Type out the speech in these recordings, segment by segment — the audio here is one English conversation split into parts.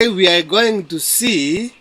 We are going to see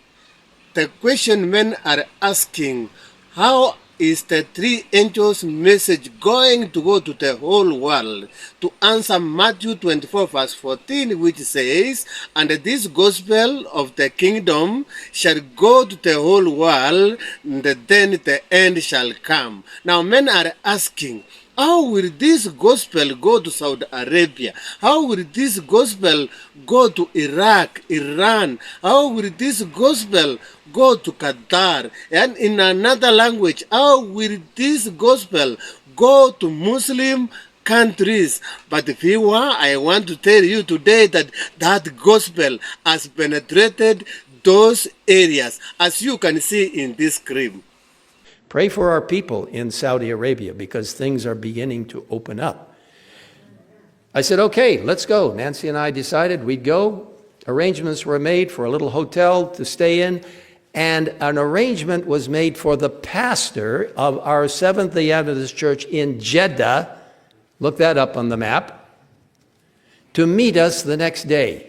the question men are asking: how is the three angels' message going to go to the whole world? To answer Matthew 24 verse 14, which says, "And this gospel of the kingdom shall go to the whole world, and then the end shall come." Now men are asking, how will this gospel go to Saudi Arabia? How will this gospel go to Iraq, Iran? How will this gospel go to Qatar? And in another language, how will this gospel go to Muslim countries? But viewer, I want to tell you today that that gospel has penetrated those areas, as you can see in this screen. Pray for our people in Saudi Arabia because things are beginning to open up. I said, okay, let's go. Nancy and I decided we'd go. Arrangements were made for a little hotel to stay in, and an arrangement was made for the pastor of our Seventh-day Adventist church in Jeddah, look that up on the map, to meet us the next day.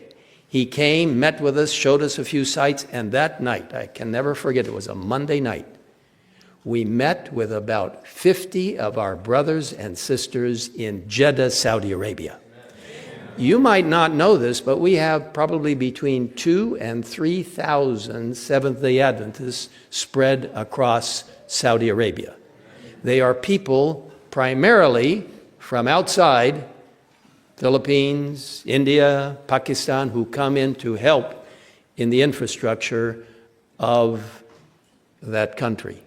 He came, met with us, showed us a few sites, and that night, I can never forget, it was a Monday night, we met with about 50 of our brothers and sisters in Jeddah, Saudi Arabia. You might not know this, but we have probably between 2,000 and 3,000 Seventh-day Adventists spread across Saudi Arabia. They are people primarily from outside, Philippines, India, Pakistan, who come in to help in the infrastructure of that country.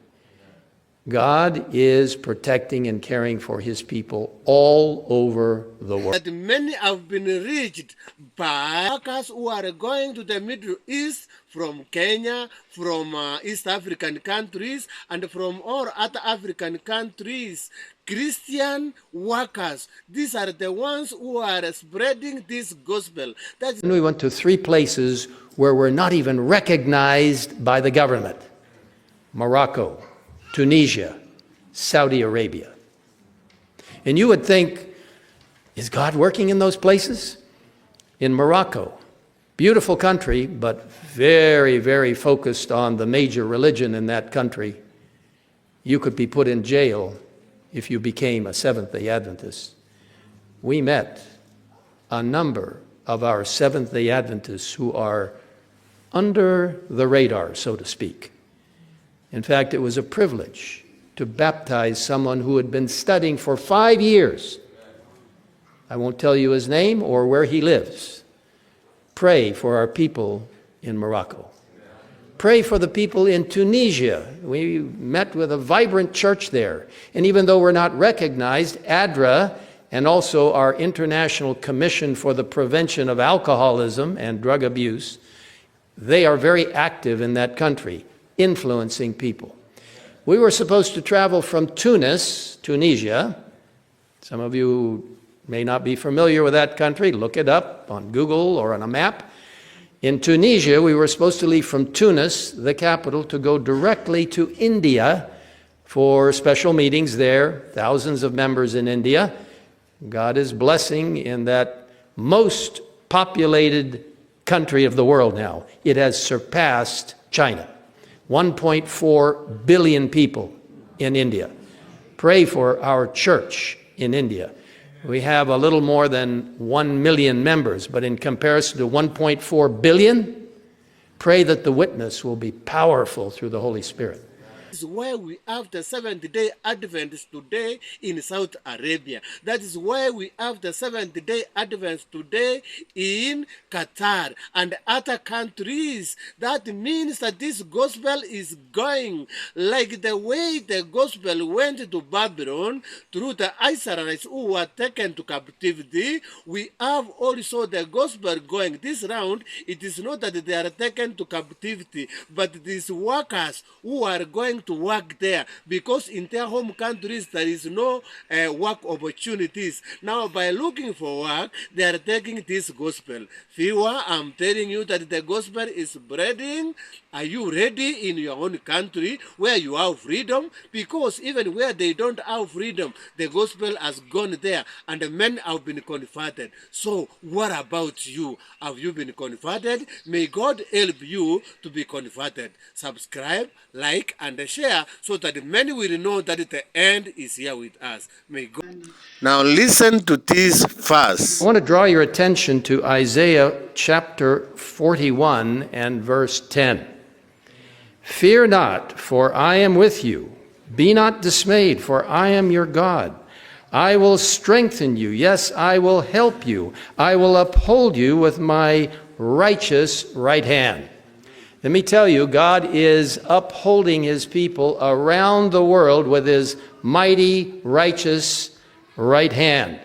God is protecting and caring for his people all over the world. That many have been reached by workers who are going to the Middle East from Kenya, from East African countries, and from all other African countries. Christian workers, these are the ones who are spreading this gospel. And we went to 3 places where we're not even recognized by the government: Morocco, Tunisia, Saudi Arabia. And you would think, is God working in those places? In Morocco, beautiful country, but very, very focused on the major religion in that country. You could be put in jail if you became a Seventh-day Adventist. We met a number of our Seventh-day Adventists who are under the radar, so to speak. In fact, it was a privilege to baptize someone who had been studying for 5 years. I won't tell you his name or where he lives. Pray for our people in Morocco. Pray for the people in Tunisia. We met with a vibrant church there. And even though we're not recognized, ADRA and also our International Commission for the Prevention of Alcoholism and Drug Abuse, they are very active in that country, influencing people. We were supposed to travel from Tunis, Tunisia. Some of you may not be familiar with that country. Look it up on Google or on a map. In Tunisia, we were supposed to leave from Tunis, the capital, to go directly to India for special meetings there, thousands of members in India. God is blessing in that most populated country of the world now. It has surpassed China. 1.4 billion people in India. Pray for our church in India. We have a little more than 1 million members, but in comparison to 1.4 billion, pray that the witness will be powerful through the Holy Spirit. That is why we have the Seventh-day Adventists today in Saudi Arabia. That is why we have the Seventh-day Adventists today in Qatar and other countries. That means that this gospel is going like the way the gospel went to Babylon through the Israelites who were taken to captivity. We have also the gospel going this round. It is not that they are taken to captivity, but these workers who are going to work there because in their home countries there is no work opportunities. Now, by looking for work, they are taking this gospel. Fiwa, I'm telling you that the gospel is spreading. Are you ready in your own country where you have freedom? Because even where they don't have freedom, the gospel has gone there and men have been converted. So what about you? Have you been converted? May God help you to be converted. Subscribe, like, and share so that many will know that the end is here with us. May God. Now listen to this verse. I want to draw your attention to Isaiah chapter 41 and verse 10. Fear not, for I am with you. Be not dismayed, for I am your God. I will strengthen you. Yes, I will help you. I will uphold you with my righteous right hand. Let me tell you, God is upholding his people around the world with his mighty, righteous right hand.